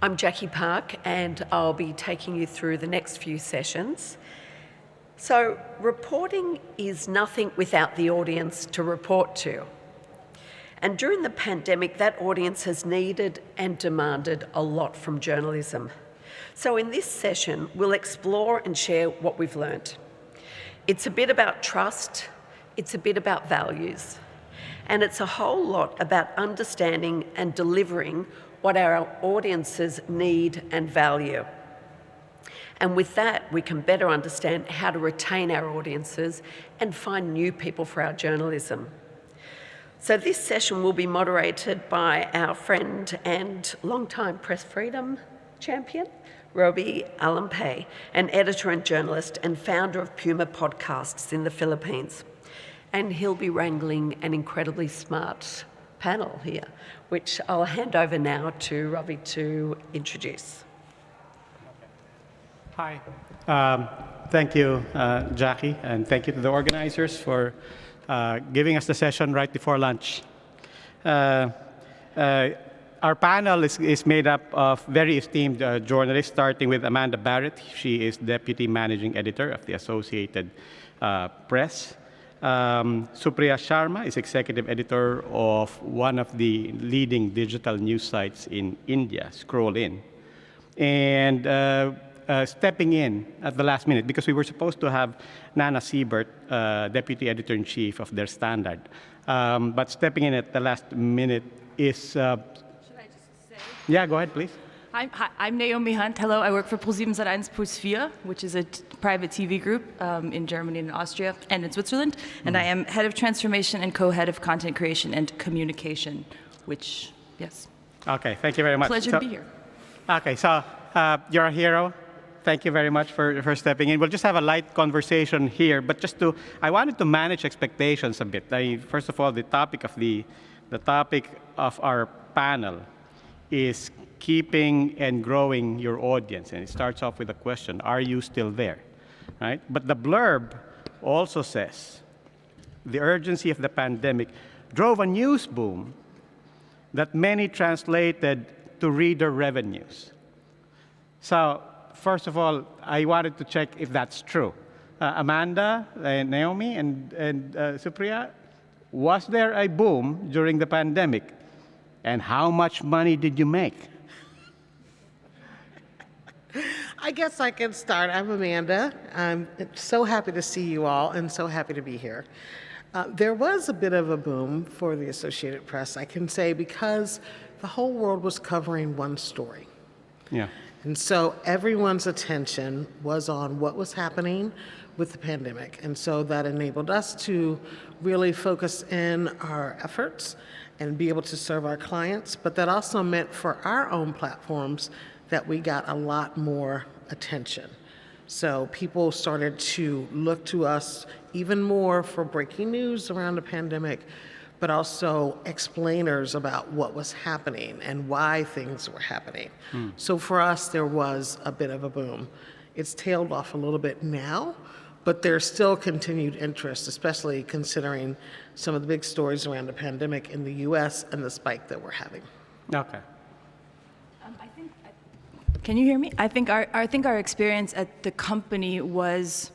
I'm Jackie Park, and I'll be taking you through the next few sessions. So, reporting is nothing without the audience to report to. And during the pandemic, that audience has needed and demanded a lot from journalism. So in this session, we'll explore and share what we've learnt. It's a bit about trust, it's a bit about values, and it's a whole lot about understanding and delivering what our audiences need and value. And with that, we can better understand how to retain our audiences and find new people for our journalism. So this session will be moderated by our friend and longtime press freedom champion, Roby Alampay, an editor and journalist and founder of Puma Podcasts in the Philippines. And he'll be wrangling an incredibly smart panel here, which I'll hand over now to Roby to introduce. Hi. Thank you, Jackie, and thank you to the organizers for giving us the session right before lunch. Our panel is made up of very esteemed journalists, starting with Amanda Barrett. She is Deputy Managing Editor of the Associated Press. Supriya Sharma is Executive Editor of one of the leading digital news sites in India, Scroll In. And stepping in at the last minute, because we were supposed to have Nana Siebert, Deputy Editor-in-Chief of Der Standard. But stepping in at the last minute is... Should I just say? Yeah, go ahead, please. I'm Naomi Hunt. Hello, I work for Pro7 Puls 4, which is a private TV group in Germany and Austria and in Switzerland. And I am Head of Transformation and Co-Head of Content Creation and Communication, which, yes. Okay, thank you very much. Pleasure to be here. Okay, so you're a hero. Thank you very much for stepping in. We'll just have a light conversation here, but I wanted to manage expectations a bit. First of all, the topic of our panel is keeping and growing your audience, and it starts off with a question: are you still there? Right? But the blurb also says the urgency of the pandemic drove a news boom that many translated to reader revenues. So, first of all, I wanted to check if that's true. Amanda, Naomi, and Supriya, was there a boom during the pandemic? And how much money did you make? I guess I can start. I'm Amanda. I'm so happy to see you all and so happy to be here. There was a bit of a boom for the Associated Press, I can say, because the whole world was covering one story. Yeah. And so everyone's attention was on what was happening with the pandemic. And so that enabled us to really focus in our efforts and be able to serve our clients. But that also meant for our own platforms that we got a lot more attention. So people started to look to us even more for breaking news around the pandemic, but also explainers about what was happening and why things were happening. So for us, there was a bit of a boom. It's tailed off a little bit now, but there's still continued interest, especially considering some of the big stories around the pandemic in the US and the spike that we're having. Okay. Can you hear me? I think our experience at the company was,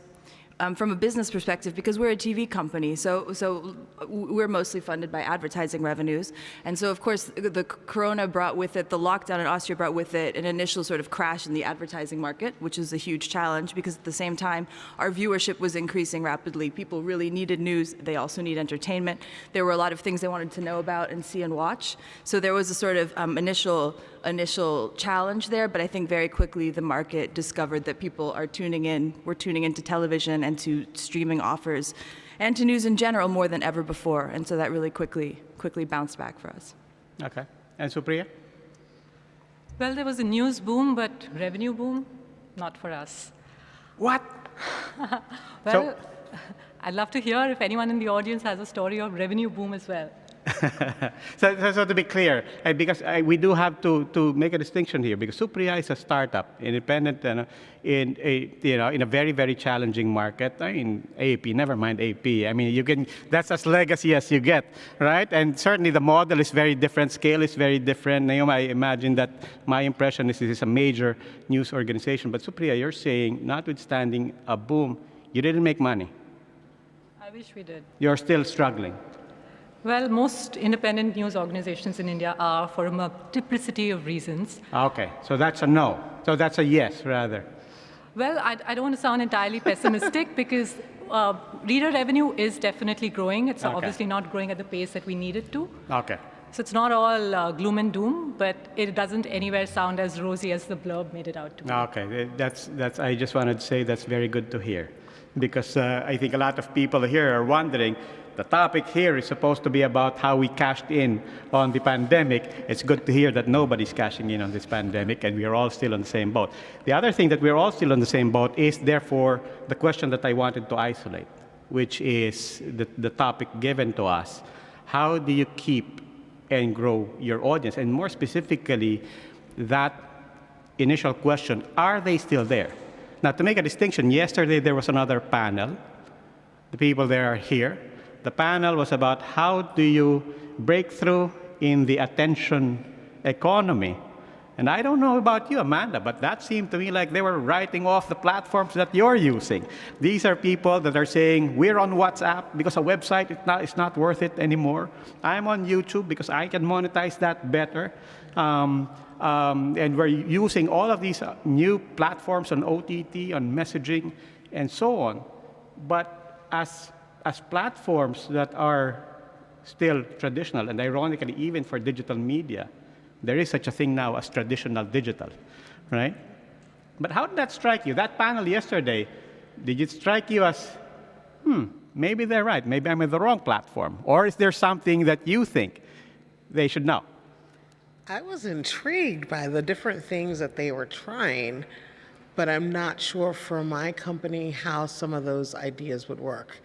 from a business perspective, because we're a TV company, so we're mostly funded by advertising revenues. And so, of course, the corona brought with it, the lockdown in Austria brought with it an initial sort of crash in the advertising market, which is a huge challenge because at the same time, our viewership was increasing rapidly. People really needed news. They also need entertainment. There were a lot of things they wanted to know about and see and watch. So there was a sort of initial challenge there, but I think very quickly the market discovered that people are tuning into television and to streaming offers and to news in general more than ever before. And so that really quickly bounced back for us. Okay. And Supriya? Well, there was a news boom, but revenue boom, not for us. What? Well, I'd love to hear if anyone in the audience has a story of revenue boom as well. So to be clear, because we do have to make a distinction here, because Supriya is a startup, independent, in a very, very challenging market. I mean, AP, never mind AP. I mean, that's as legacy as you get, right? And certainly the model is very different, scale is very different. Naomi, I imagine that my impression is this is a major news organization. But Supriya, you're saying, notwithstanding a boom, you didn't make money. I wish we did. You're still struggling. Well, most independent news organizations in India are for a multiplicity of reasons. Okay, so that's a no. So that's a yes, rather. Well, I don't want to sound entirely pessimistic because reader revenue is definitely growing. It's obviously not growing at the pace that we need it to. Okay. So it's not all gloom and doom, but it doesn't anywhere sound as rosy as the blurb made it out to be. Okay, that's. I just wanted to say that's very good to hear, because I think a lot of people here are wondering. The topic here is supposed to be about how we cashed in on the pandemic. It's good to hear that nobody's cashing in on this pandemic, and we are all still on the same boat. The other thing that we're all still on the same boat is, therefore, the question that I wanted to isolate, which is the topic given to us. How do you keep and grow your audience? And more specifically, that initial question, are they still there? Now, to make a distinction, yesterday there was another panel. The people there are here. The panel was about how do you break through in the attention economy. And I don't know about you, Amanda, but that seemed to me like they were writing off the platforms that you're using. These are people that are saying, we're on WhatsApp because a website is not worth it anymore. I'm on YouTube because I can monetize that better. And we're using all of these new platforms on OTT, on messaging, and so on. But as platforms that are still traditional, and ironically, even for digital media, there is such a thing now as traditional digital, right? But how did that strike you? That panel yesterday, did it strike you as, maybe they're right, maybe I'm in the wrong platform? Or is there something that you think they should know? I was intrigued by the different things that they were trying, but I'm not sure for my company how some of those ideas would work.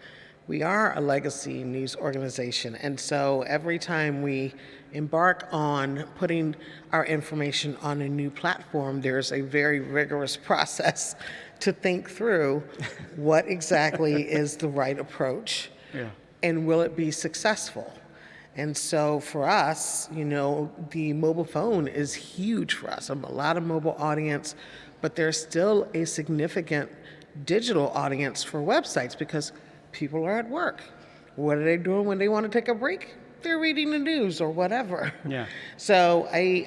We are a legacy news organization, and so every time we embark on putting our information on a new platform, there's a very rigorous process to think through what exactly is the right approach, and will it be successful? And so for us, the mobile phone is huge for us. A lot of mobile audience, but there's still a significant digital audience for websites because people are at work. What are they doing when they want to take a break? They're reading the news or whatever. Yeah. So I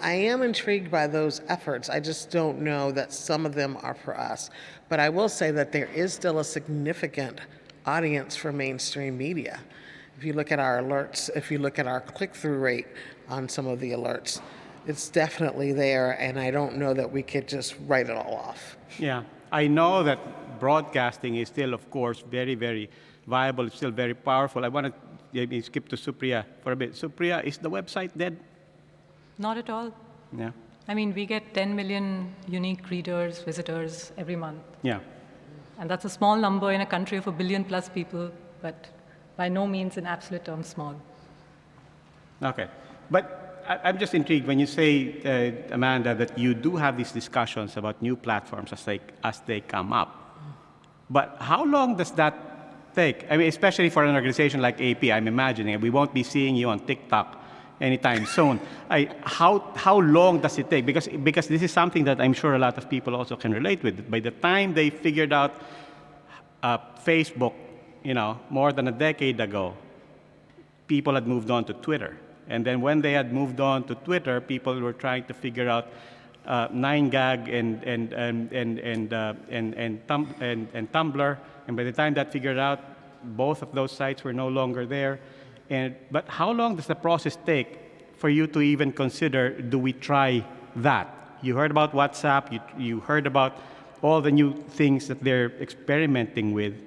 am intrigued by those efforts. I just don't know that some of them are for us. But I will say that there is still a significant audience for mainstream media. If you look at our alerts, if you look at our click-through rate on some of the alerts, it's definitely there, and I don't know that we could just write it all off. Yeah, I know that broadcasting is still, of course, very, very viable. It's still very powerful. I want to skip to Supriya for a bit. Supriya, is the website dead? Not at all. Yeah. I mean, we get 10 million unique readers, visitors every month. Yeah. And that's a small number in a country of 1 billion plus people, but by no means in absolute terms small. Okay. But I'm just intrigued when you say, Amanda, that you do have these discussions about new platforms as they come up. But how long does that take? I mean, especially for an organization like AP, I'm imagining we won't be seeing you on TikTok anytime soon. How long does it take? Because this is something that I'm sure a lot of people also can relate with. By the time they figured out Facebook, more than a decade ago, people had moved on to Twitter. And then when they had moved on to Twitter, people were trying to figure out 9gag and Tumblr. And by the time that figured out, both of those sites were no longer there. But how long does the process take for you to even consider, do we try that? You heard about WhatsApp, you heard about all the new things that they're experimenting with.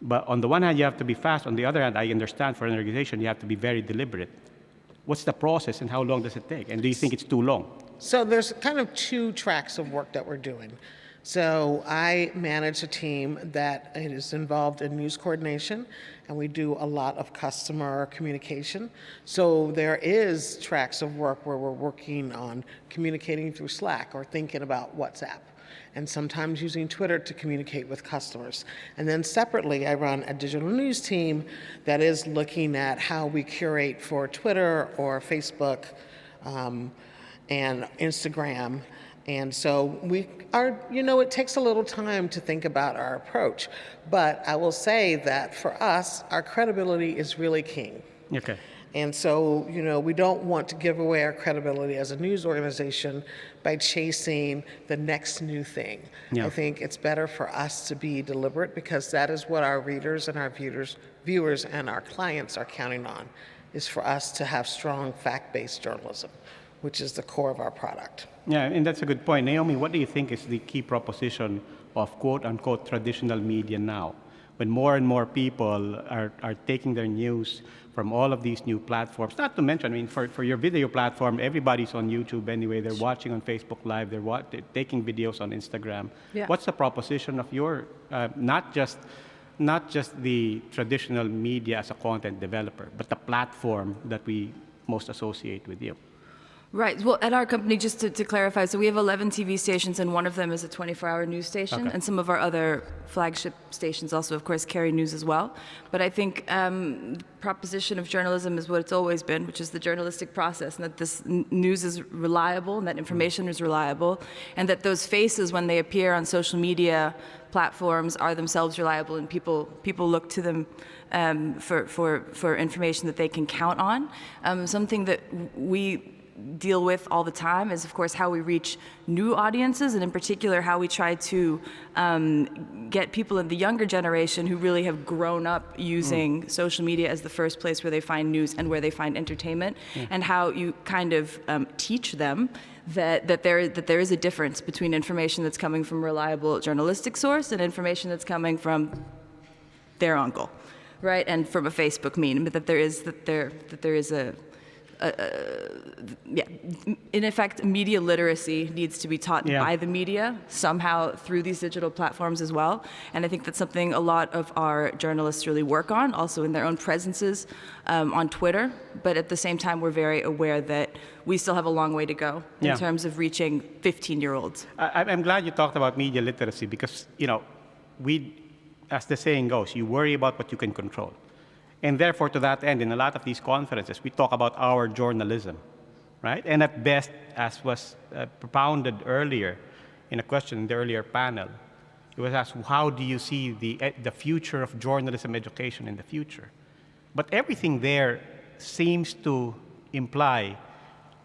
But on the one hand, you have to be fast. On the other hand, I understand for an organization, you have to be very deliberate. What's the process and how long does it take? And do you think it's too long? So there's kind of two tracks of work that we're doing. So I manage a team that is involved in news coordination, and we do a lot of customer communication. So there is tracks of work where we're working on communicating through Slack or thinking about WhatsApp, and sometimes using Twitter to communicate with customers. And then separately, I run a digital news team that is looking at how we curate for Twitter or Facebook and Instagram. And so we are, it takes a little time to think about our approach. But I will say that for us, our credibility is really king. Okay. And so, we don't want to give away our credibility as a news organization by chasing the next new thing. Yeah. I think it's better for us to be deliberate, because that is what our readers and our viewers and our clients are counting on, is for us to have strong fact-based journalism, which is the core of our product. Yeah, and that's a good point. Naomi, what do you think is the key proposition of quote-unquote traditional media now, when more and more people are taking their news from all of these new platforms? Not to mention, for your video platform, everybody's on YouTube anyway. They're watching on Facebook Live. They're taking videos on Instagram. Yeah. What's the proposition of your, not just the traditional media as a content developer, but the platform that we most associate with you? Right. Well, at our company, just to clarify, so we have 11 TV stations, and one of them is a 24-hour news station, Okay. and some of our other flagship stations also, of course, carry news as well. But I think the proposition of journalism is what it's always been, which is the journalistic process, and that this news is reliable, and that information is reliable, and that those faces, when they appear on social media platforms, are themselves reliable, and people look to them for information that they can count on. Something that we deal with all the time is, of course, how we reach new audiences, and in particular how we try to get people in the younger generation who really have grown up using social media as the first place where they find news and where they find entertainment, and how you kind of teach them that there is a difference between information that's coming from a reliable journalistic source and information that's coming from their uncle, right, and from a Facebook meme, but that there is a in effect, media literacy needs to be taught by the media somehow through these digital platforms as well. And I think that's something a lot of our journalists really work on, also in their own presences on Twitter. But at the same time, we're very aware that we still have a long way to go in terms of reaching 15-year-olds. I'm glad you talked about media literacy, because, as the saying goes, you worry about what you can control. And therefore, to that end, in a lot of these conferences, we talk about our journalism, right? And at best, as was propounded earlier in a question in the earlier panel, it was asked, how do you see the future of journalism education in the future? But everything there seems to imply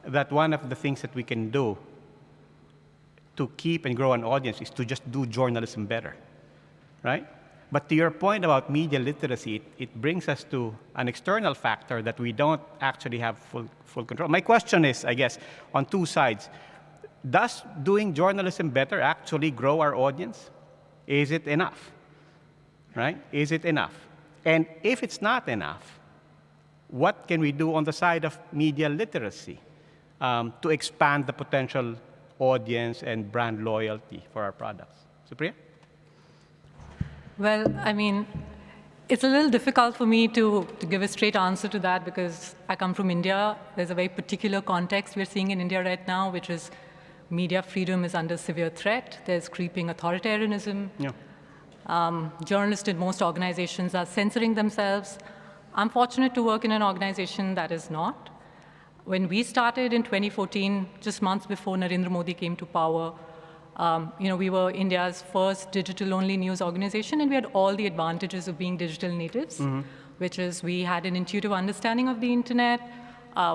that one of the things that we can do to keep and grow an audience is to just do journalism better, right? But to your point about media literacy, it brings us to an external factor that we don't actually have full control. My question is, I guess, on two sides. Does doing journalism better actually grow our audience? Is it enough? Right? Is it enough? And if it's not enough, what can we do on the side of media literacy to expand the potential audience and brand loyalty for our products? Supriya? Well, it's a little difficult for me to give a straight answer to that, because I come from India. There's a very particular context we're seeing in India right now, which is media freedom is under severe threat. There's creeping authoritarianism. Yeah. Journalists in most organizations are censoring themselves. I'm fortunate to work in an organization that is not. When we started in 2014, just months before Narendra Modi came to power, we were India's first digital-only news organization, and we had all the advantages of being digital natives, which is we had an intuitive understanding of the internet,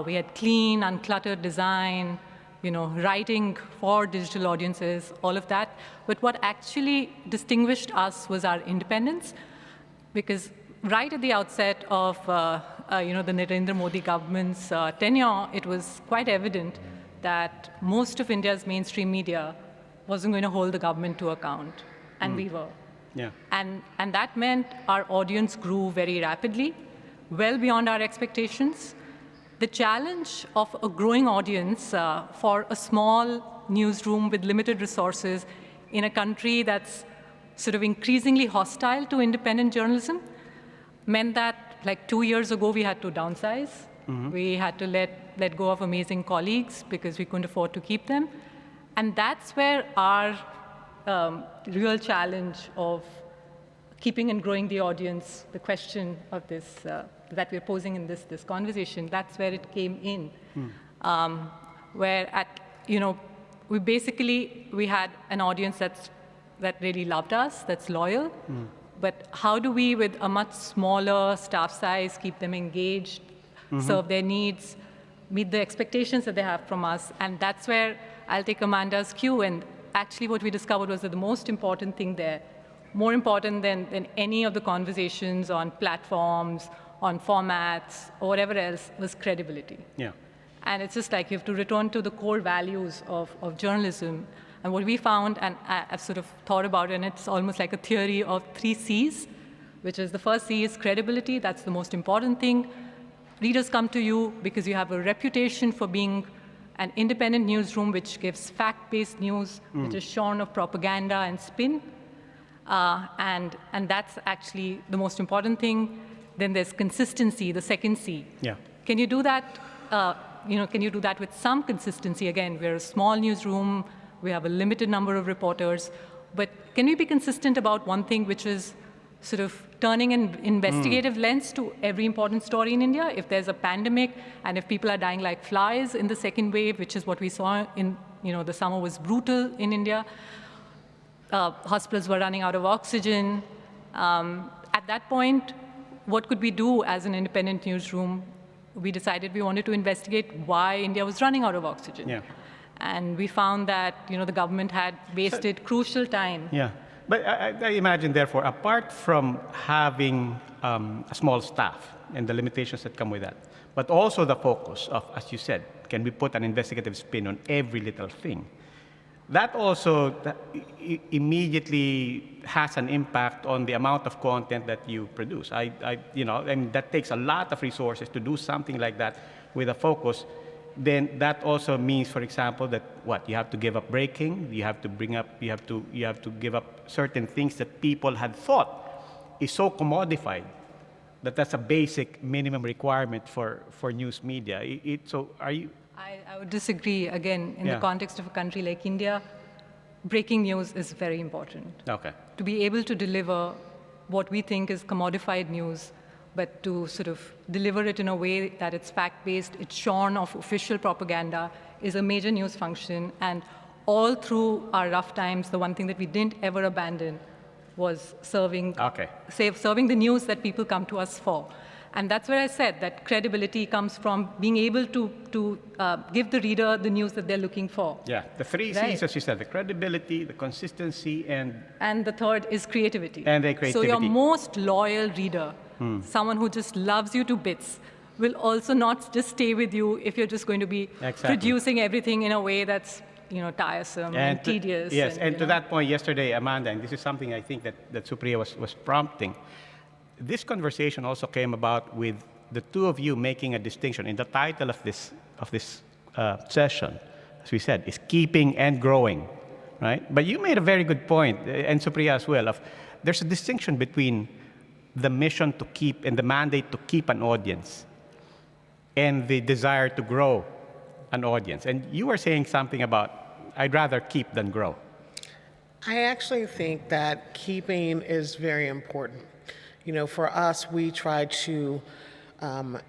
we had clean, uncluttered design, writing for digital audiences, all of that. But what actually distinguished us was our independence, because right at the outset of the Narendra Modi government's tenure, it was quite evident that most of India's mainstream media wasn't going to hold the government to account, and we were. Yeah. And that meant our audience grew very rapidly, well beyond our expectations. The challenge of a growing audience for a small newsroom with limited resources in a country that's sort of increasingly hostile to independent journalism, meant that like 2 years ago, we had to downsize. We had to let go of amazing colleagues because we couldn't afford to keep them. And that's where our real challenge of keeping and growing the audience, the question of this, that we're posing in this conversation, that's where it came in. Where we had an audience that really loved us, that's loyal. But how do we, with a much smaller staff size, keep them engaged, serve their needs, meet the expectations that they have from us? And that's where I'll take Amanda's cue. And actually what we discovered was that the most important thing there, more important than any of the conversations on platforms, on formats, or whatever else, was credibility. Yeah. And it's just like you have to return to the core values of journalism. And what we found, and I've sort of thought about it, and it's almost like a theory of 3 C's, which is the first C is credibility. That's the most important thing. Readers come to you because you have a reputation for being an independent newsroom which gives fact-based news, which is shorn of propaganda and spin. And that's actually the most important thing. Then there's consistency, the second C. Yeah. Can you do that? Can you do that with some consistency? Again, we're a small newsroom. We have a limited number of reporters. But can we be consistent about one thing, which is sort of turning an investigative lens to every important story in India? If there's a pandemic, and if people are dying like flies in the second wave, which is what we saw in, the summer was brutal in India. Hospitals were running out of oxygen. At that point, what could we do as an independent newsroom? We decided we wanted to investigate why India was running out of oxygen. Yeah. And we found that the government had wasted crucial time. Yeah. But I imagine, therefore, apart from having a small staff and the limitations that come with that, but also the focus of, as you said, can we put an investigative spin on every little thing? That also immediately has an impact on the amount of content that you produce. And that takes a lot of resources to do something like that with a focus. Then that also means, for example, that you have to give up breaking, you have to give up certain things that people had thought is so commodified that that's a basic minimum requirement for news media. I would disagree. Again, in the context of a country like India, breaking news is very important. Okay. To be able to deliver what we think is commodified news, but to sort of deliver it in a way that it's fact-based, it's shorn of official propaganda, is a major news function. And all through our rough times, the one thing that we didn't ever abandon was serving the news that people come to us for. And that's where I said that credibility comes from being able to give the reader the news that they're looking for. Yeah, the 3 C's, as you said, the credibility, the consistency, and the third is creativity. And the creativity. So your most loyal reader, someone who just loves you to bits, will also not just stay with you if you're just going to be producing everything in a way that's tiresome and tedious. Yes, and to that point yesterday, Amanda, and this is something I think that Supriya was prompting, this conversation also came about with the two of you making a distinction. In the title of this session, as we said, is keeping and growing, right? But you made a very good point, and Supriya as well, of there's a distinction between the mission to keep and the mandate to keep an audience and the desire to grow an audience. And you were saying something about, I'd rather keep than grow. I actually think that keeping is very important. For us, we try to,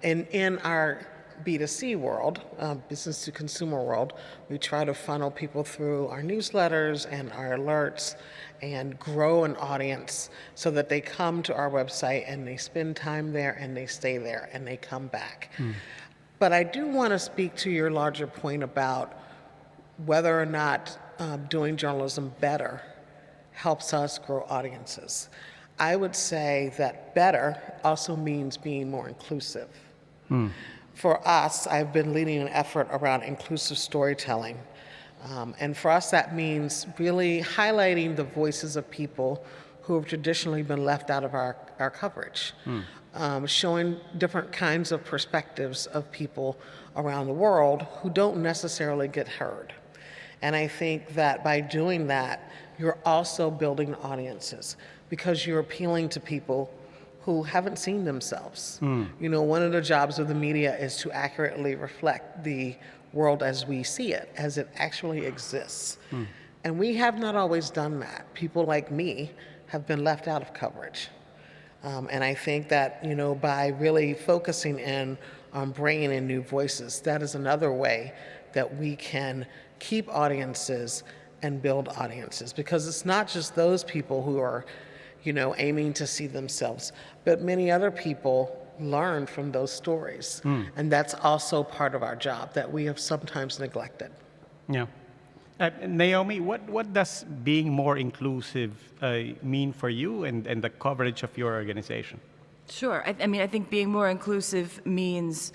in our B2C world, business to consumer world, we try to funnel people through our newsletters and our alerts and grow an audience so that they come to our website and they spend time there and they stay there and they come back. But I do want to speak to your larger point about whether or not doing journalism better helps us grow audiences. I would say that better also means being more inclusive. For us, I've been leading an effort around inclusive storytelling. And for us, that means really highlighting the voices of people who have traditionally been left out of our coverage, showing different kinds of perspectives of people around the world who don't necessarily get heard. And I think that by doing that, you're also building audiences because you're appealing to people who haven't seen themselves. You know, one of the jobs of the media is to accurately reflect the world as we see it, as it actually exists. And we have not always done that. People like me have been left out of coverage. And I think that, you know, by really focusing in on bringing in new voices, that is another way that we can keep audiences and build audiences. Because it's not just those people who are, you know, aiming to see themselves, but many other people learn from those stories. And that's also part of our job that we have sometimes neglected. Yeah. Naomi, what does being more inclusive mean for you and the coverage of your organization? Sure. I mean, I think being more inclusive means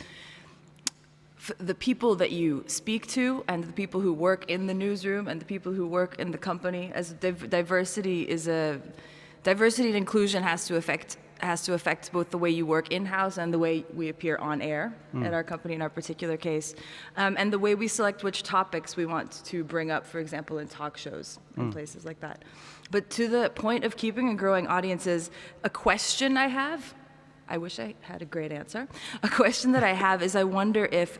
the people that you speak to and the people who work in the newsroom and the people who work in the company, as diversity and inclusion has to affect both the way you work in-house and the way we appear on air at our company in our particular case, and the way we select which topics we want to bring up, for example, in talk shows and places like that. But to the point of keeping and growing audiences, a question I have, I wish I had a great answer. A question that I have is I wonder if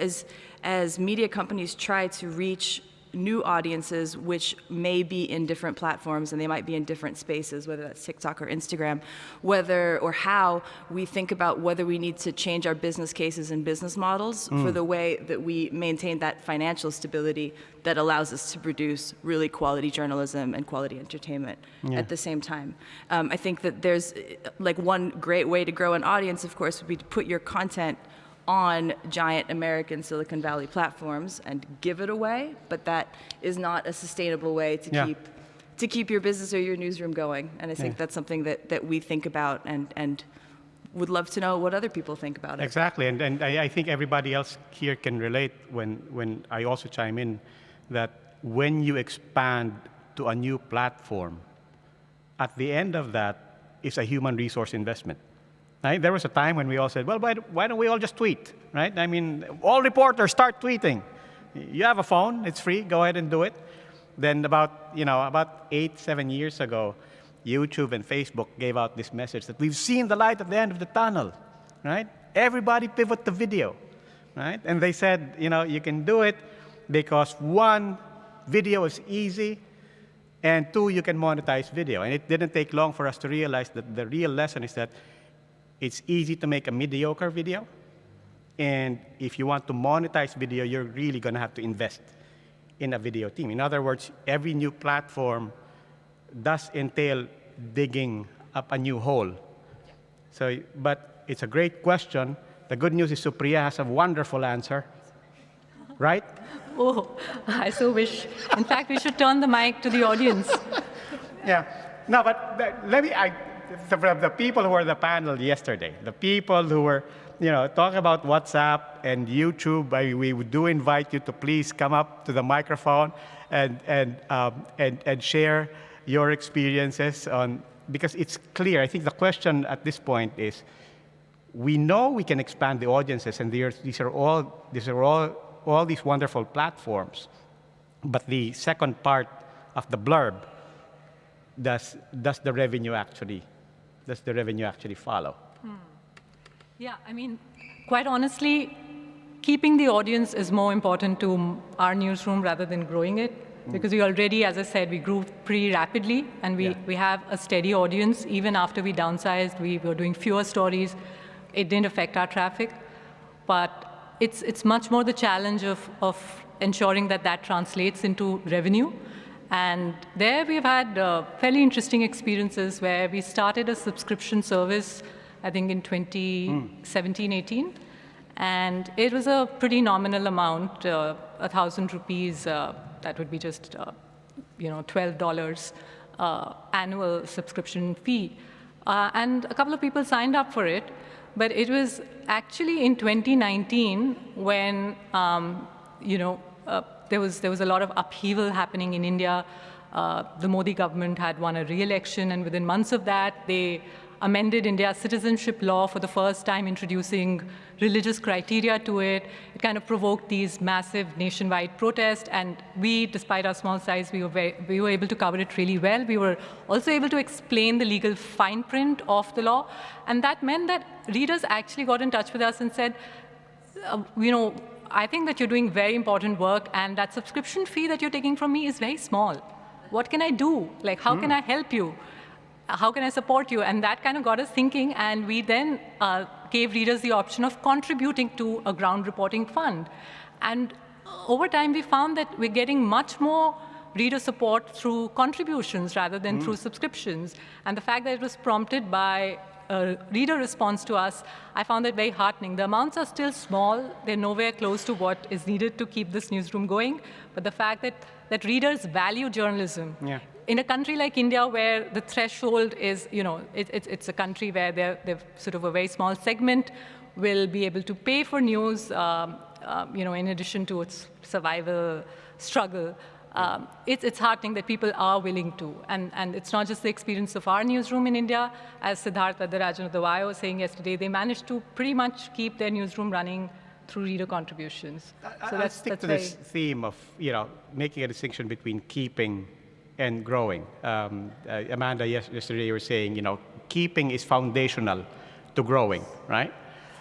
as media companies try to reach new audiences, which may be in different platforms and they might be in different spaces, whether that's TikTok or Instagram, whether or how we think about whether we need to change our business cases and business models for the way that we maintain that financial stability that allows us to produce really quality journalism and quality entertainment at the same time. I think that there's like one great way to grow an audience, of course, would be to put your content on giant American Silicon Valley platforms and give it away, but that is not a sustainable way to keep your business or your newsroom going. And I think that's something that we think about and would love to know what other people think about it. Exactly, and I think everybody else here can relate when I also chime in that when you expand to a new platform, at the end of that is a human resource investment. Right? There was a time when we all said, well, why don't we all just tweet, right? I mean, all reporters start tweeting. You have a phone, it's free, go ahead and do it. Then about 7 years ago, YouTube and Facebook gave out this message that we've seen the light at the end of the tunnel, right? Everybody pivot to video, right? And they said, you can do it because one, video is easy, and two, you can monetize video. And it didn't take long for us to realize that the real lesson is that it's easy to make a mediocre video, and if you want to monetize video, you're really going to have to invest in a video team. In other words, every new platform does entail digging up a new hole. So, but it's a great question. The good news is Supriya has a wonderful answer, right? Oh, I so wish. In fact, we should turn the mic to the audience. Yeah. No, but the people who were the panel yesterday, the people who were, talking about WhatsApp and YouTube, we do invite you to please come up to the microphone and share your experiences because it's clear. I think the question at this point is, we know we can expand the audiences, and these are all these wonderful platforms. But the second part of the blurb, does the revenue actually follow? Yeah, I mean, quite honestly, keeping the audience is more important to our newsroom rather than growing it, because we already, as I said, we grew pretty rapidly, and we have a steady audience. Even after we downsized, we were doing fewer stories. It didn't affect our traffic, but it's much more the challenge of ensuring that translates into revenue. And there we've had fairly interesting experiences where we started a subscription service, I think in 2017-18, and it was a pretty nominal amount, 1,000 rupees. That would be just $12 annual subscription fee, and a couple of people signed up for it. But it was actually in 2019 when there was a lot of upheaval happening in India. The Modi government had won a re-election, and within months of that, they amended India's citizenship law for the first time, introducing religious criteria to it. It kind of provoked these massive nationwide protests, and we, despite our small size, we were able to cover it really well. We were also able to explain the legal fine print of the law, and that meant that readers actually got in touch with us and said, I think that you're doing very important work, and that subscription fee that you're taking from me is very small. What can I do? Like, how can I help you? How can I support you? And that kind of got us thinking, and we then gave readers the option of contributing to a ground reporting fund. And over time, we found that we're getting much more reader support through contributions rather than through subscriptions. And the fact that it was prompted by a reader response to us, I found that very heartening. The amounts are still small. They're nowhere close to what is needed to keep this newsroom going. But the fact that readers value journalism. Yeah. In a country like India, where the threshold is, it's a country where they're sort of a very small segment will be able to pay for news, in addition to its survival struggle. It's heartening that people are willing to. And it's not just the experience of our newsroom in India. As Siddharth Varadarajan of the IPIWoCo was saying yesterday, they managed to pretty much keep their newsroom running through reader contributions. So let's stick to this theme of making a distinction between keeping and growing. Amanda, yesterday you were saying, keeping is foundational to growing, right?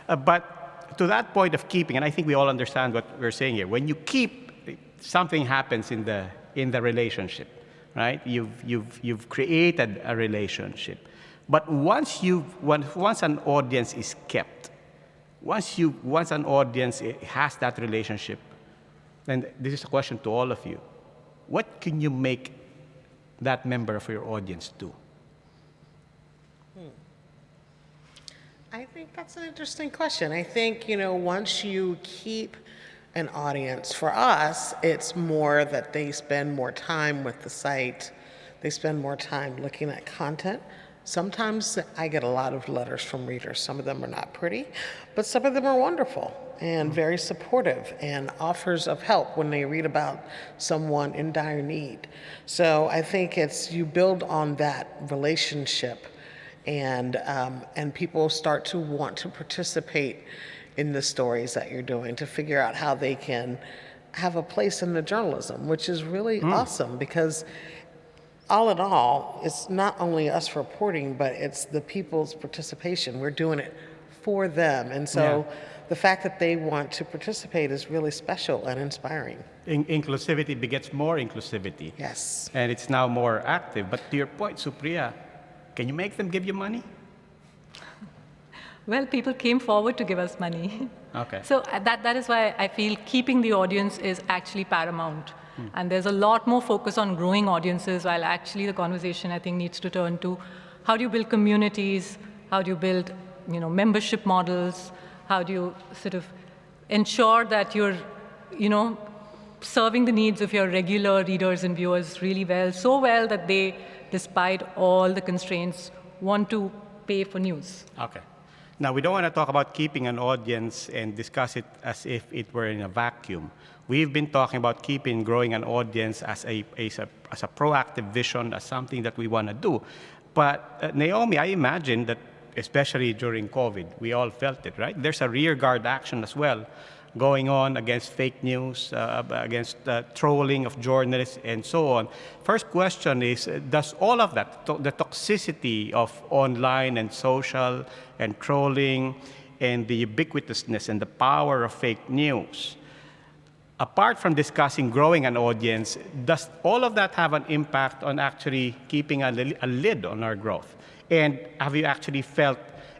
But to that point of keeping, and I think we all understand what we're saying here, when you keep, something happens in the relationship, right? You've created a relationship. But once an audience is kept, once an audience has that relationship, then this is a question to all of you. What can you make that member of your audience do? I think that's an interesting question. I think, once you keep an audience, for us, it's more that they spend more time with the site, they spend more time looking at content. Sometimes I get a lot of letters from readers. Some of them are not pretty, but some of them are wonderful and very supportive and offers of help when they read about someone in dire need. So I think you build on that relationship, and people start to want to participate in the stories that you're doing, to figure out how they can have a place in the journalism, which is really awesome, because all in all, it's not only us reporting, but it's the people's participation. We're doing it for them. And so the fact that they want to participate is really special and inspiring. Inclusivity begets more inclusivity. Yes. And it's now more active. But to your point, Supriya, can you make them give you money? Well, people came forward to give us money. Okay. So that is why I feel keeping the audience is actually paramount. And there's a lot more focus on growing audiences, while actually the conversation, I think, needs to turn to how do you build communities, how do you build membership models, how do you sort of ensure that you're serving the needs of your regular readers and viewers really well, so well that they, despite all the constraints, want to pay for news. Okay. Now, we don't want to talk about keeping an audience and discuss it as if it were in a vacuum. We've been talking about keeping, growing an audience as a proactive vision, as something that we want to do. But Naomi, I imagine that, especially during COVID, we all felt it, right? There's a rearguard action as well going on against fake news, against trolling of journalists, and so on. First question is, does all of that, the toxicity of online and social and trolling and the ubiquitousness and the power of fake news, apart from discussing growing an audience, does all of that have an impact on actually keeping a lid on our growth? And have you actually felt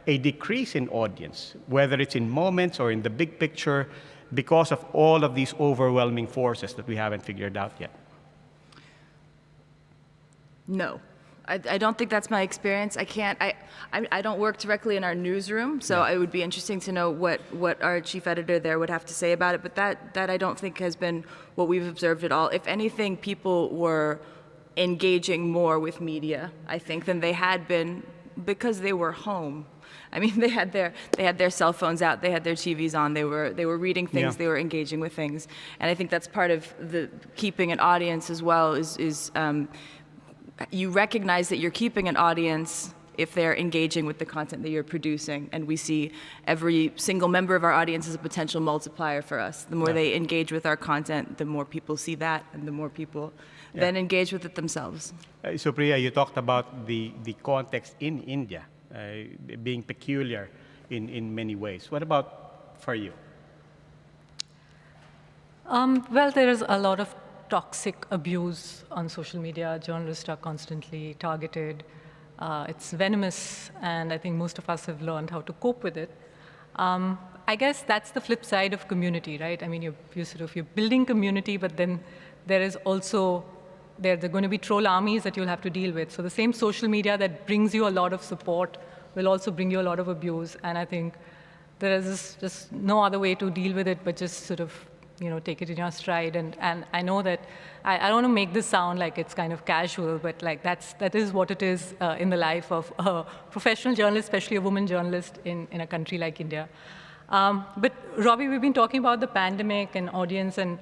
a decrease in audience, whether it's in moments or in the big picture, because of all of these overwhelming forces that we haven't figured out yet? No. I don't think that's my experience. I don't work directly in our newsroom, so it would be interesting to know what our chief editor there would have to say about it, but that I don't think has been what we've observed at all. If anything, people were engaging more with media, I think, than they had been because they were home. I mean, they had their cell phones out, they had their TVs on, they were reading things, they were engaging with things, and I think that's part of the keeping an audience as well. Is you recognize that you're keeping an audience if they're engaging with the content that you're producing. And we see every single member of our audience as a potential multiplier for us. The more they engage with our content, the more people see that, and the more people then engage with it themselves. Supriya, you talked about the context in India being peculiar in many ways. What about for you? Well, there is a lot of toxic abuse on social media. Journalists are constantly targeted. It's venomous, and I think most of us have learned how to cope with it. I guess that's the flip side of community, right? I mean, you're building community, but then there is also there are going to be troll armies that you'll have to deal with. So the same social media that brings you a lot of support will also bring you a lot of abuse. And I think there is just no other way to deal with it but just sort of take it in your stride. And I know that I don't want to make this sound like it's kind of casual, but like that is what it is in the life of a professional journalist, especially a woman journalist in a country like India. But Robbie, we've been talking about the pandemic and audience, and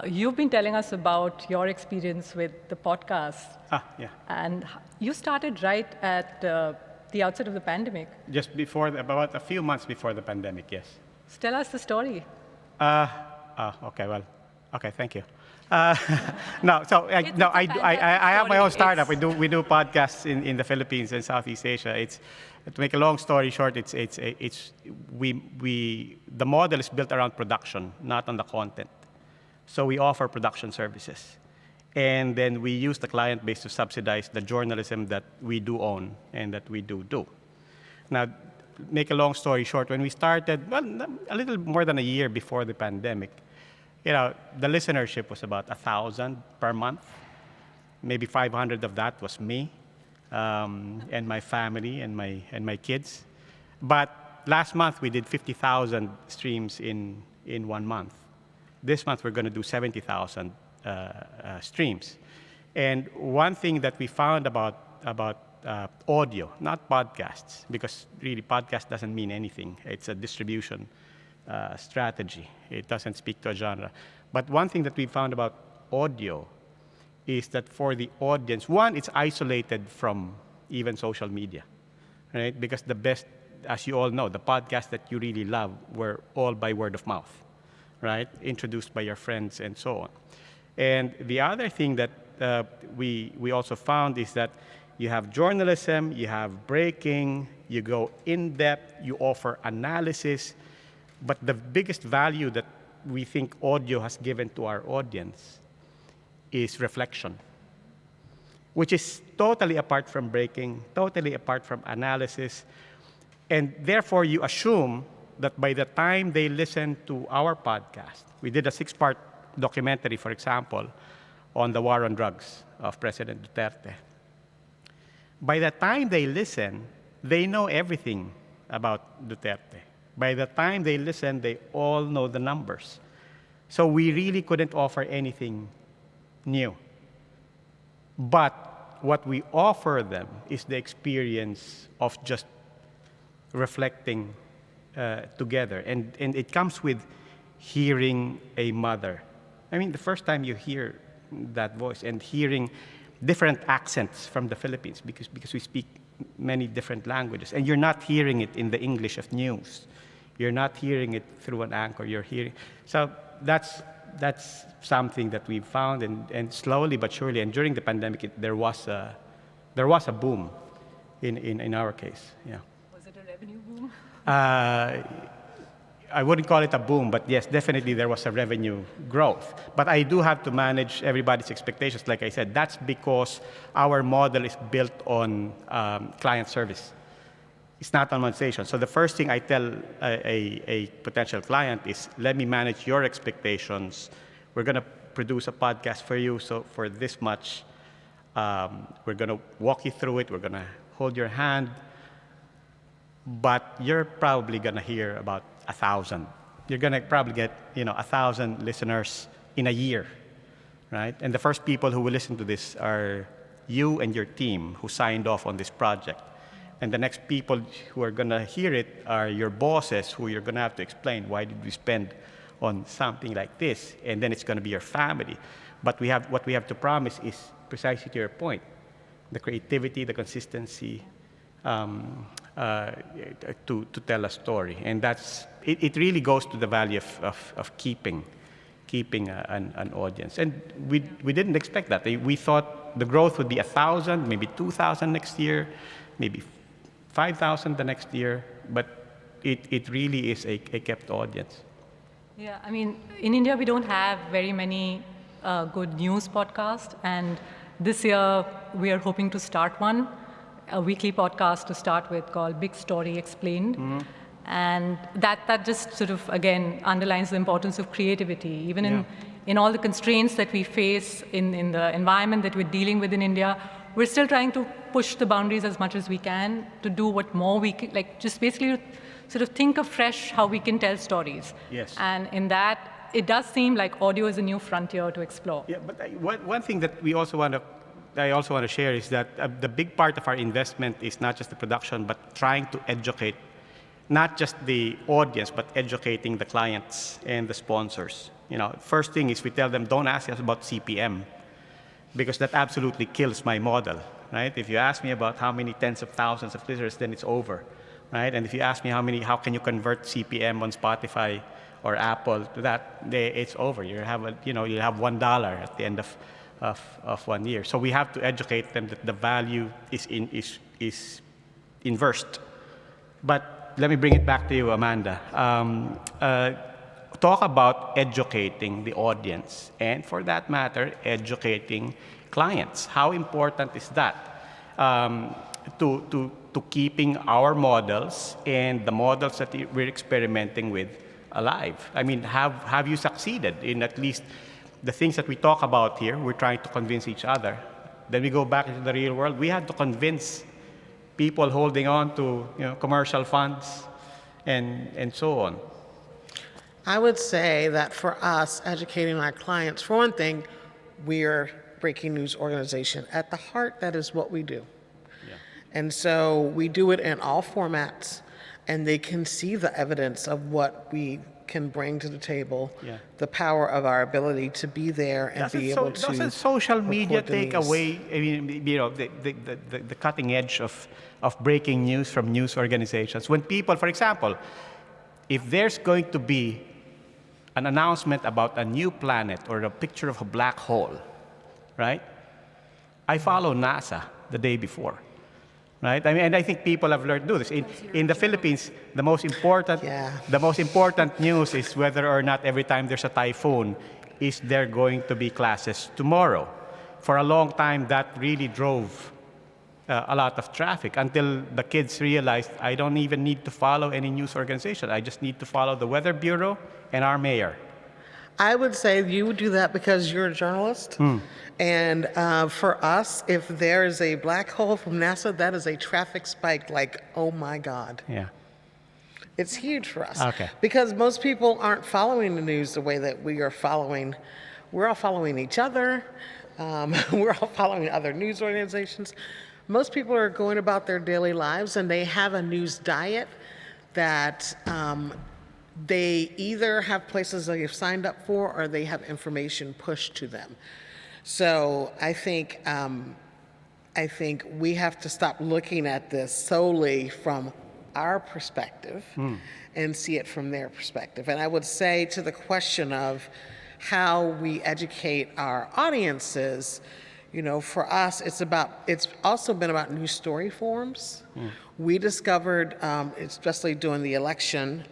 you've been telling us about your experience with the podcast. Yeah. And you started right at the outset of the pandemic. Just before, about a few months before the pandemic, yes. Tell us the story. Okay, thank you. No, so I have my own startup. We do podcasts in the Philippines and Southeast Asia. To make a long story short, the model is built around production, not on the content. So we offer production services. And then we use the client base to subsidize the journalism that we do own and that we do. Now, make a long story short, when we started, well, a little more than a year before the pandemic, the listenership was about 1,000 per month. Maybe 500 of that was me and my family and my kids. But last month we did 50,000 streams in 1 month. This month we're going to do 70,000 streams. And one thing that we found about audio, not podcasts, because really podcast doesn't mean anything. It's a distribution strategy. It doesn't speak to a genre. But one thing that we found about audio is that for the audience, one, it's isolated from even social media, right? Because the best, as you all know, the podcasts that you really love were all by word of mouth, right? Introduced by your friends and so on. And the other thing that we also found is that you have journalism, you have breaking, you go in depth, you offer analysis, but the biggest value that we think audio has given to our audience is reflection, which is totally apart from breaking, totally apart from analysis, and therefore you assume that by the time they listen to our podcast, we did a 6-part documentary, for example, on the war on drugs of President Duterte. By the time they listen, they know everything about Duterte. By the time they listen, they all know the numbers. So we really couldn't offer anything new. But what we offer them is the experience of just reflecting together. And it comes with hearing a mother. I mean, the first time you hear that voice and hearing different accents from the Philippines, because we speak many different languages, and you're not hearing it in the English of news. You're not hearing it through an anchor. You're hearing. So that's something that we've found, and slowly but surely, and during the pandemic, there was a boom in our case. Yeah. Was it a revenue boom? I wouldn't call it a boom, but yes, definitely there was a revenue growth. But I do have to manage everybody's expectations. Like I said, that's because our model is built on client service. It's not on monetization. So the first thing I tell a potential client is, let me manage your expectations. We're going to produce a podcast for you, so for this much, we're going to walk you through it. We're going to hold your hand. But you're probably going to hear about 1,000. You're going to probably get 1,000 listeners in a year, right? And the first people who will listen to this are you and your team who signed off on this project. And the next people who are going to hear it are your bosses, who you're going to have to explain, why did we spend on something like this? And then it's going to be your family. But what we have to promise is precisely to your point, the creativity, the consistency, to tell a story. And it really goes to the value of keeping an audience. And we didn't expect that. We thought the growth would be 1,000, maybe 2,000 next year, maybe 5,000 the next year, but it really is a kept audience. Yeah, I mean, in India, we don't have very many good news podcasts, and this year we are hoping to start one, a weekly podcast to start with called Big Story Explained. Mm-hmm. And that just sort of, again, underlines the importance of creativity. Even in all the constraints that we face in the environment that we're dealing with in India, we're still trying to push the boundaries as much as we can to do what more we can, like just basically sort of think afresh how we can tell stories. Yes. And in that, it does seem like audio is a new frontier to explore. Yeah, but one thing that I also want to share is that the big part of our investment is not just the production, but trying to educate not just the audience, but educating the clients and the sponsors. First thing is we tell them, don't ask us about CPM, because that absolutely kills my model, right? If you ask me about how many tens of thousands of listeners, then it's over, right? And if you ask me how can you convert CPM on Spotify or Apple to that, it's over. You'll have $1 at the end of 1 year. So we have to educate them that the value is inversed. But let me bring it back to you, Amanda. Talk about educating the audience, and for that matter, educating clients. How important is that to keeping our models and the models that we're experimenting with alive? I mean, have you succeeded in at least the things that we talk about here? We're trying to convince each other. Then we go back into the real world. We had to convince people holding on to commercial funds and so on. I would say that for us, educating our clients, for one thing, we're a breaking news organization. At the heart, that is what we do. Yeah. And so we do it in all formats, and they can see the evidence of what we can bring to the table, the power of our ability to be there and be able to. Doesn't social media take away, the cutting edge of breaking news from news organizations? When people, for example, if there's going to be an announcement about a new planet or a picture of a black hole, right? I follow NASA the day before, right? I mean, and I think people have learned to do this. In the Philippines, the most important news is whether or not every time there's a typhoon, is there going to be classes tomorrow? For a long time, that really drove a lot of traffic until the kids realized, I don't even need to follow any news organization. I just need to follow the Weather Bureau and our mayor. I would say you would do that because you're a journalist. And for us, if there is a black hole from NASA, that is a traffic spike like, oh my God. Yeah. It's huge for us. Okay. Because most people aren't following the news the way that we are following. We're all following each other. We're all following other news organizations. Most people are going about their daily lives, and they have a news diet that they either have places they've signed up for or they have information pushed to them. So I think we have to stop looking at this solely from our perspective and see it from their perspective. And I would say to the question of how we educate our audiences, for us, it's also been about news story forms. We discovered, especially during the election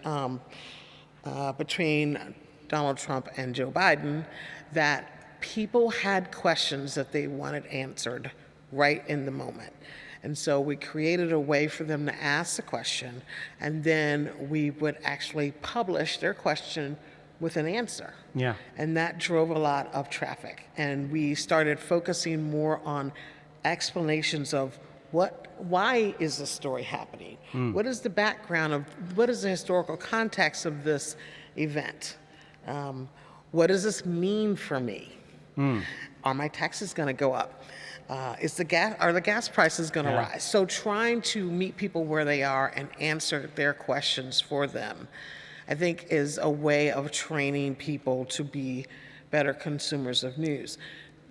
between Donald Trump and Joe Biden, that people had questions that they wanted answered right in the moment. And so we created a way for them to ask the question, and then we would actually publish their question with an answer. Yeah. And that drove a lot of traffic. And we started focusing more on explanations of why is this story happening? What is the background of, what is the historical context of this event? What does this mean for me? Are my taxes going to go up? Are the gas prices going to rise? So trying to meet people where they are and answer their questions for them, I think, is a way of training people to be better consumers of news.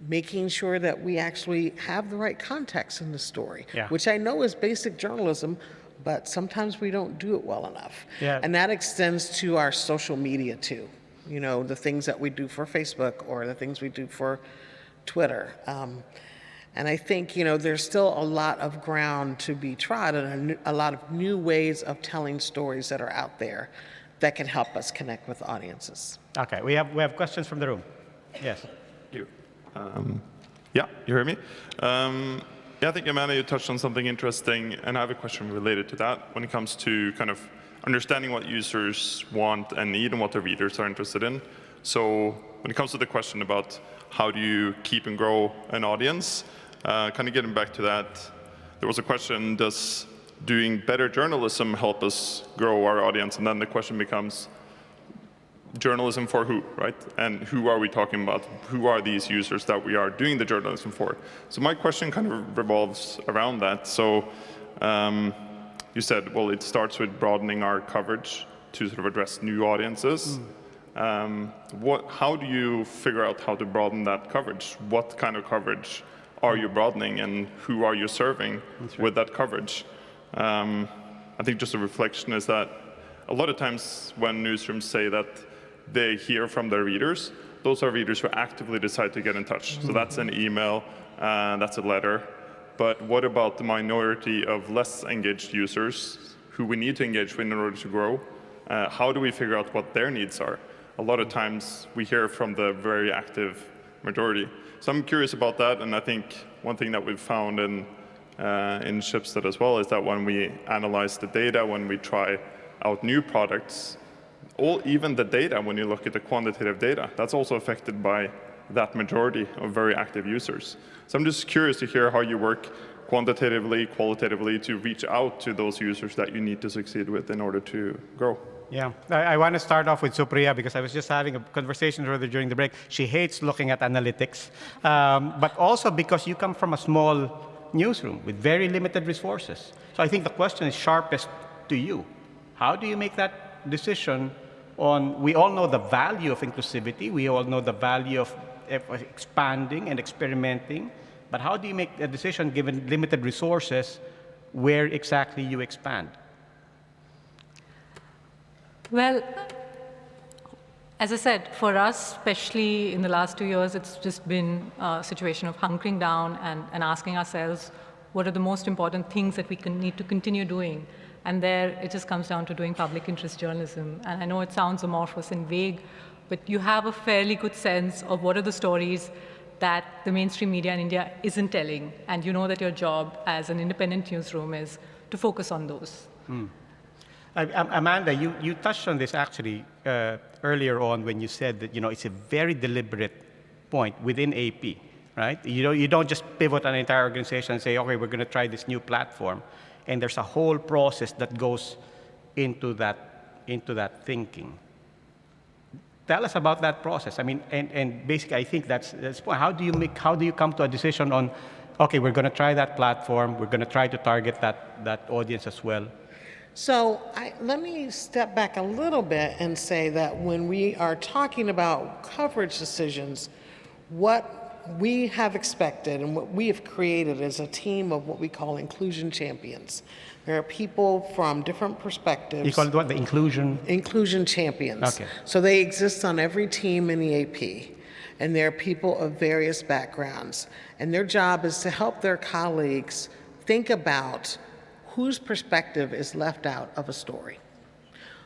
making sure that we actually have the right context in the story, Yeah. which I know is basic journalism, but sometimes we don't do it well enough. Yeah. And that extends to our social media too. You know, the things that we do for Facebook or the things we do for Twitter. And I think, you know, there's still a lot of ground to be trod and a lot of new ways of telling stories that are out there that can help us connect with audiences. Okay, we have questions from the room. Yes. Thank you. Yeah, you hear me? Yeah, I think, Amanda, you touched on something interesting, and I have a question related to that when it comes to kind of understanding what users want and need and what their readers are interested in. So when it comes to the question about how do you keep and grow an audience, kind of getting back to that, there was a question, does doing better journalism help us grow our audience? And then the question becomes, journalism for who, right? And who are we talking about? Who are these users that we are doing the journalism for? So my question kind of revolves around that. So you said, well, it starts with broadening our coverage to sort of address new audiences. How do you figure out how to broaden that coverage? What kind of coverage are you broadening, and who are you serving with that coverage? I think just a reflection is that a lot of times when newsrooms say that they hear from their readers, those are readers who actively decide to get in touch. So that's an email, that's a letter. But what about the minority of less engaged users who we need to engage with in order to grow? How do we figure out what their needs are? A lot of times we hear from the very active majority. So I'm curious about that, and I think one thing that we've found in Schibsted as well is that when we analyze the data, when we try out new products, even the data, when you look at the quantitative data, that's also affected by that majority of very active users. So I'm just curious to hear how you work quantitatively, qualitatively to reach out to those users that you need to succeed with in order to grow. Yeah, I want to start off with Supriya because I was just having a conversation with her during the break. She hates looking at analytics, but also because you come from a small newsroom with very limited resources. So I think the question is sharpest to you. How do you make that decision on, we all know the value of inclusivity, we all know the value of expanding and experimenting, but how do you make a decision given limited resources where exactly you expand? Well, as I said, for us, especially in the last 2 years, it's just been a situation of hunkering down and asking ourselves, what are the most important things that we need to continue doing? And there, it just comes down to doing public interest journalism. And I know it sounds amorphous and vague, but you have a fairly good sense of what are the stories that the mainstream media in India isn't telling. And you know that your job as an independent newsroom is to focus on those. Amanda, you touched on this actually earlier on when you said that it's a very deliberate point within AP, right? You don't just pivot an entire organization and say, okay, we're going to try this new platform, and there's a whole process that goes into that thinking. Tell us about that process. I mean, and basically, I think that's the point. How do you come to a decision on, okay, we're going to try that platform, we're going to try to target that audience as well? So let me step back a little bit and say that when we are talking about coverage decisions, what we have expected and what we have created is a team of what we call inclusion champions. There are people from different perspectives. You call it what, the inclusion? Inclusion champions. Okay. So they exist on every team in the AP. And they're people of various backgrounds. And their job is to help their colleagues think about whose perspective is left out of a story,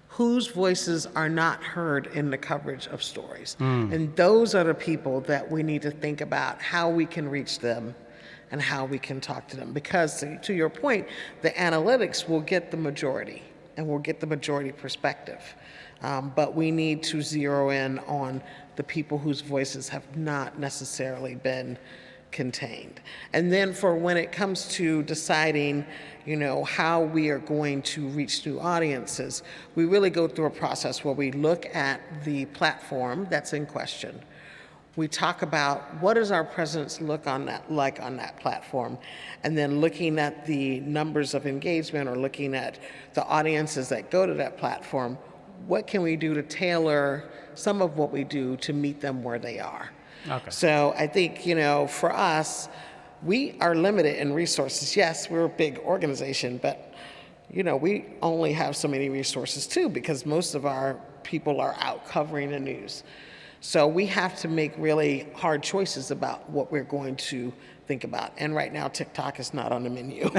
whose voices are not heard in the coverage of stories. And those are the people that we need to think about how we can reach them and how we can talk to them. Because to your point, the analytics will get the majority and will get the majority perspective. But we need to zero in on the people whose voices have not necessarily been contained. And then for when it comes to deciding, how we are going to reach new audiences, we really go through a process where we look at the platform that's in question. We talk about what does our presence look like on that platform, and then looking at the numbers of engagement or looking at the audiences that go to that platform, what can we do to tailor some of what we do to meet them where they are? Okay. So I think, for us, we are limited in resources. Yes, we're a big organization, but, we only have so many resources too, because most of our people are out covering the news. So we have to make really hard choices about what we're going to think about. And right now, TikTok is not on the menu.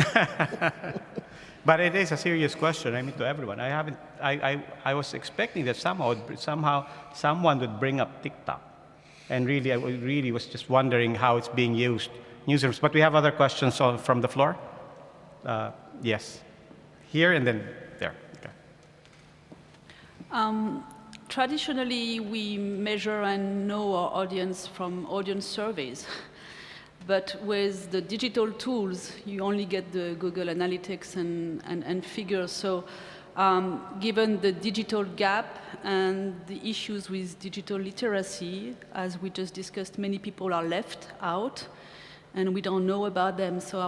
But it is a serious question, to everyone. I was expecting that somehow someone would bring up TikTok. And really, I really was just wondering how it's being used in newsrooms. But we have other questions from the floor. Yes. Here and then there. Okay. Traditionally, we measure and know our audience from audience surveys. But with the digital tools, you only get the Google Analytics and figures. So given the digital gap and the issues with digital literacy, as we just discussed, many people are left out and we don't know about them. So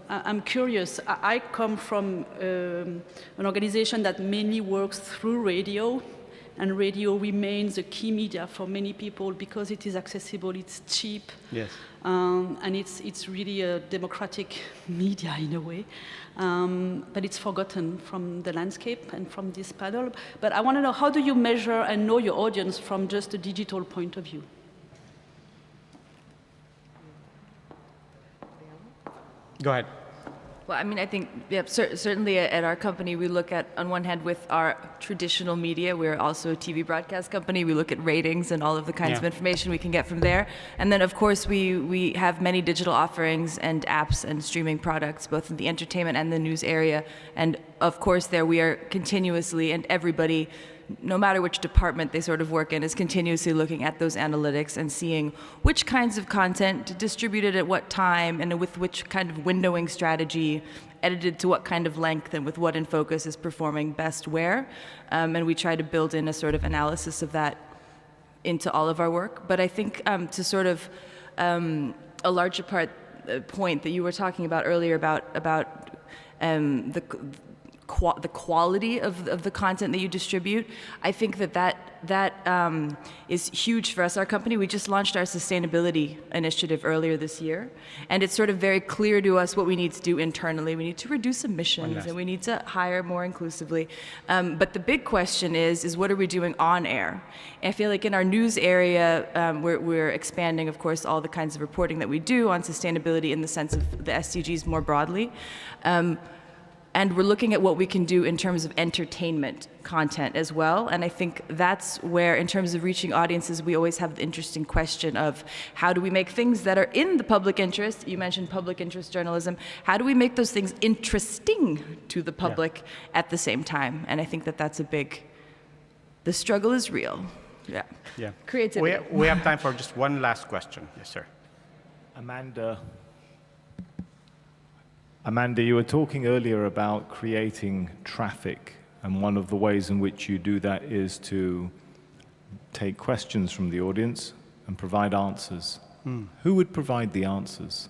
I'm curious. I come from an organization that mainly works through radio, and radio remains a key media for many people because it is accessible, it's cheap, Yes. and it's really a democratic media in a way. But it's forgotten from the landscape and from this panel. But I want to know, how do you measure and know your audience from just a digital point of view? Go ahead. Well, I think certainly at our company, we look at, on one hand, with our traditional media, we're also a TV broadcast company, we look at ratings and all of the kinds of information we can get from there. And then, of course, we have many digital offerings and apps and streaming products, both in the entertainment and the news area. And, of course, there we are continuously, and everybody, no matter which department they sort of work in, is continuously looking at those analytics and seeing which kinds of content distributed at what time and with which kind of windowing strategy, edited to what kind of length and with what in focus is performing best where. And we try to build in a sort of analysis of that into all of our work. But I think to sort of a larger point that you were talking about earlier about the quality of the content that you distribute, I think that is huge for us. Our company, we just launched our sustainability initiative earlier this year, and it's sort of very clear to us what we need to do internally. We need to reduce emissions, and we need to hire more inclusively. But the big question is what are we doing on air? And I feel like in our news area, we're expanding, of course, all the kinds of reporting that we do on sustainability in the sense of the SDGs more broadly. And we're looking at what we can do in terms of entertainment content as well. And I think that's where, in terms of reaching audiences, we always have the interesting question of how do we make things that are in the public interest? You mentioned public interest journalism. How do we make those things interesting to the public at the same time? And I think that's the struggle is real. Yeah. Creativity. We have time for just one last question. Yes, sir. Amanda, you were talking earlier about creating traffic, and one of the ways in which you do that is to take questions from the audience and provide answers. Who would provide the answers?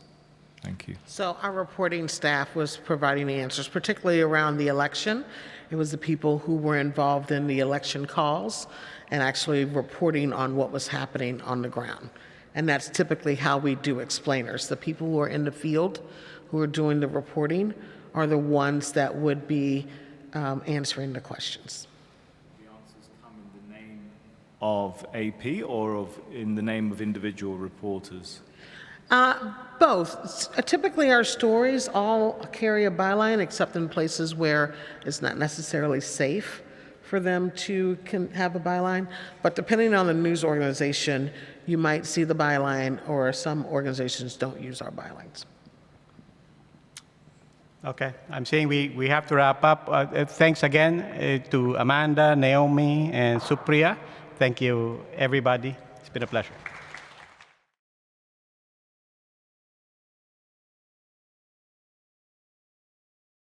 Thank you. So our reporting staff was providing the answers, particularly around the election. It was the people who were involved in the election calls and actually reporting on what was happening on the ground. And that's typically how we do explainers. The people who are in the field who are doing the reporting are the ones that would be answering the questions. The answers come in the name of AP or in the name of individual reporters? Both. Typically our stories all carry a byline, except in places where it's not necessarily safe for them to have a byline. But depending on the news organization, you might see the byline, or some organizations don't use our bylines. Okay, I'm saying we have to wrap up. Thanks again to Amanda, Naomi, and Supriya. Thank you, everybody. It's been a pleasure.